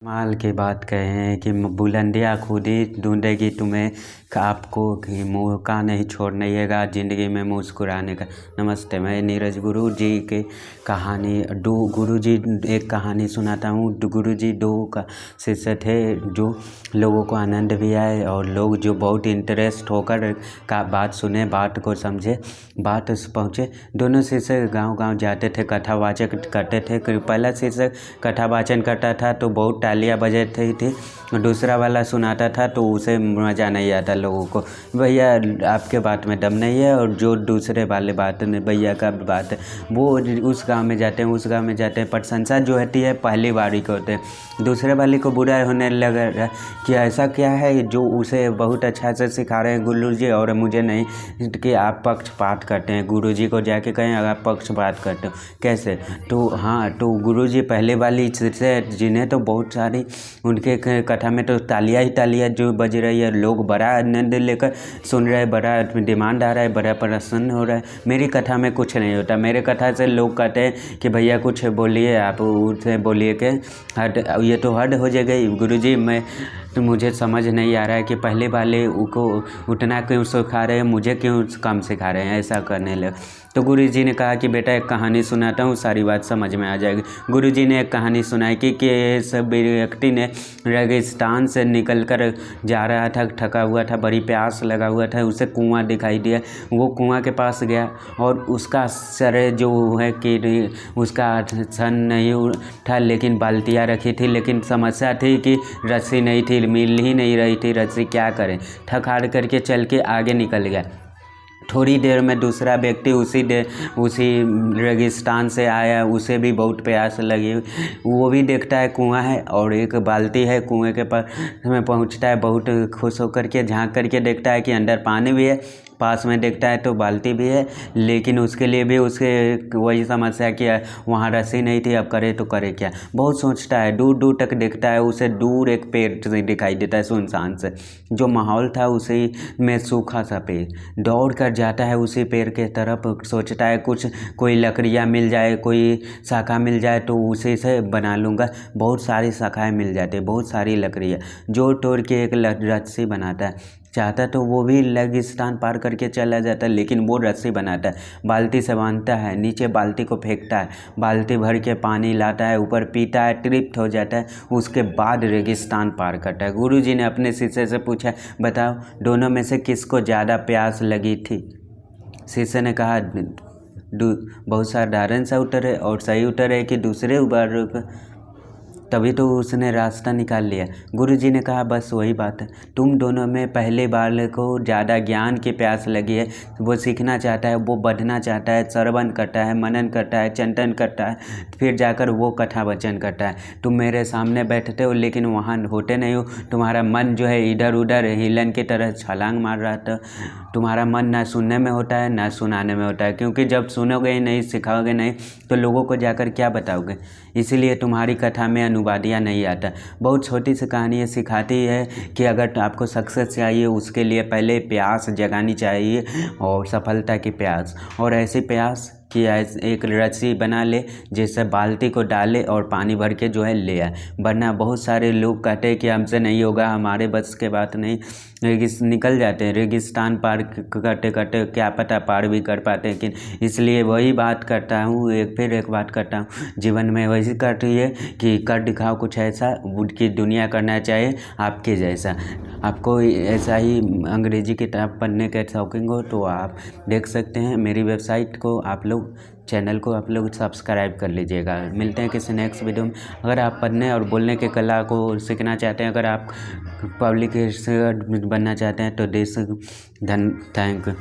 कमाल की बात कहे हैं कि बुलंदियाँ खुद ही ढूंढेगी तुम्हें, आपको कि मौका नहीं छोड़िएगा ज़िंदगी में मुस्कुराने का। नमस्ते, मैं नीरज गुरु जी की कहानी गुरु जी एक कहानी सुनाता हूँ। गुरु जी दो का शिष्य थे जो लोगों को आनंद भी आए और लोग जो बहुत इंटरेस्ट होकर का बात सुने, बात को समझे, बात पहुँचे। दोनों शिष्य गांव-गांव जाते थे, कथावाचक करते थे। पहला शिष्य कथावाचन करता था तो बहुत तालियां बजती थी, दूसरा वाला सुनाता था तो उसे मज़ा नहीं आता लोगों को। भैया आपके बात में दम नहीं है, और जो दूसरे वाले बात नहीं, भैया का बात है वो उस गांव में जाते हैं, उस गांव में जाते हैं। प्रशंसा जो होती है पहली बारी को होते हैं, दूसरे वाले को बुरा होने लगा कि ऐसा क्या है जो उसे बहुत अच्छा से सिखा रहे हैं गुरु जी और मुझे नहीं, कि आप पक्षपात करते हैं। गुरु जी को जाके कहें अगर आप पक्षपात करते हो कैसे, तो हाँ, तो गुरु जी पहले वाली से जिन्हें तो बहुत सारी उनके कथा में तो तालियां ही तालियां जो बज रही है, लोग बड़ा आनंद लेकर सुन रहे हैं, बड़ा डिमांड आ रहा है, बड़ा प्रसन्न हो रहा है। मेरी कथा में कुछ नहीं होता, मेरे कथा से लोग कहते हैं कि भैया कुछ बोलिए, आप उसे बोलिए कि हद, ये तो हद हो जाएगी गुरुजी, मैं तो मुझे समझ नहीं आ रहा है कि पहले वाले को उतना क्यों सिखा रहे हैं, मुझे क्यों कम सिखा रहे हैं, ऐसा करने लगे। तो गुरुजी ने कहा कि बेटा एक कहानी सुनाता हूँ, सारी बात समझ में आ जाएगी। गुरुजी ने एक कहानी सुनाई कि सब व्यक्ति ने रेगिस्तान से निकलकर जा रहा था, थका हुआ था, बड़ी प्यास लगा हुआ था, उसे कुआं दिखाई दिया। वो कुआं के पास गया और उसका सर जो है कि उसका सन नहीं उठा, लेकिन बाल्टियाँ रखी थी, लेकिन समस्या थी कि रस्सी नहीं थी, मिल ही नहीं रही थी रस्सी, क्या करें। थक हार करके चल के आगे निकल गया। थोड़ी देर में दूसरा व्यक्ति उसी रेगिस्तान से आया, उसे भी बहुत प्यास लगी, वो भी देखता है कुआं है और एक बाल्टी है, कुएं के पास में पहुंचता है, बहुत खुश होकर के झांक करके देखता है कि अंदर पानी भी है, पास में देखता है तो बाल्टी भी है, लेकिन उसके लिए भी उसके वही समस्या कि वहाँ रस्सी नहीं थी, अब करे तो करे क्या। बहुत सोचता है, दूर दूर तक देखता है, उसे दूर एक पेड़ दिखाई देता है सुनसान से, जो माहौल था उसी में सूखा सा पेड़। दौड़ कर जाता है उसी पेड़ के तरफ, सोचता है कुछ कोई लकड़ियाँ मिल जाए, कोई शाखा मिल जाए तो उसी से बना लूँगा। बहुत सारी शाखाएँ मिल जाती है, बहुत सारी लकड़ियाँ जोड़ तोड़ के एक रस्सी बनाता है। चाहता तो वो भी रेगिस्तान पार करके चला जाता है, लेकिन वो रस्सी बनाता है, बाल्टी से बांधता है, नीचे बाल्टी को फेंकता है, बाल्टी भर के पानी लाता है, ऊपर पीता है, तृप्त हो जाता है, उसके बाद रेगिस्तान पार करता है। गुरुजी ने अपने शिष्य से पूछा, बताओ दोनों में से किसको ज़्यादा प्यास लगी थी। शिष्य ने कहा बहुत साधारण सा उत्तर है, और सही उत्तर है कि दूसरे बार, तभी तो उसने रास्ता निकाल लिया। गुरुजी ने कहा बस वही बात है, तुम दोनों में पहले बार को ज़्यादा ज्ञान की प्यास लगी है, वो सीखना चाहता है, वो बढ़ना चाहता है, श्रवण करता है, मनन करता है, चिंतन करता है, फिर जाकर वो कथा वचन करता है। तुम मेरे सामने बैठते हो लेकिन वहाँ होते नहीं हो, तुम्हारा मन जो है इधर उधर हिलन की तरह छलांग मार रहा था। तुम्हारा मन ना सुनने में होता है ना सुनाने में होता है, क्योंकि जब सुनोगे ही नहीं, सिखाओगे नहीं, तो लोगों को जाकर क्या बताओगे। इसीलिए तुम्हारी कथा में अनुवादिया नहीं आता। बहुत छोटी सी कहानी सिखाती है कि अगर आपको सक्सेस चाहिए, उसके लिए पहले प्यास जगानी चाहिए, और सफलता की प्यास, और ऐसी प्यास कि एक रस्सी बना ले, जिससे बाल्टी को डाले और पानी भर के जो है ले आए। वरना बहुत सारे लोग कहते हैं कि हमसे नहीं होगा, हमारे बस के बात नहीं, निकल जाते हैं रेगिस्तान पार करते करते, क्या पता पार भी कर पाते हैं कि। इसलिए वही बात करता हूँ, फिर एक बात करता हूँ, जीवन में वही करती है कि कर दिखाओ कुछ ऐसा कि दुनिया करना चाहिए आपके जैसा। आपको ऐसा ही अंग्रेजी किताब पढ़ने के शौकीन हो तो आप देख सकते हैं मेरी वेबसाइट को, आप लोग चैनल को आप लोग सब्सक्राइब कर लीजिएगा। मिलते हैं किसी नेक्स्ट वीडियो में। अगर आप पढ़ने और बोलने के कला को सीखना चाहते हैं, अगर आप पब्लिक बनना चाहते हैं तो थैंक यू।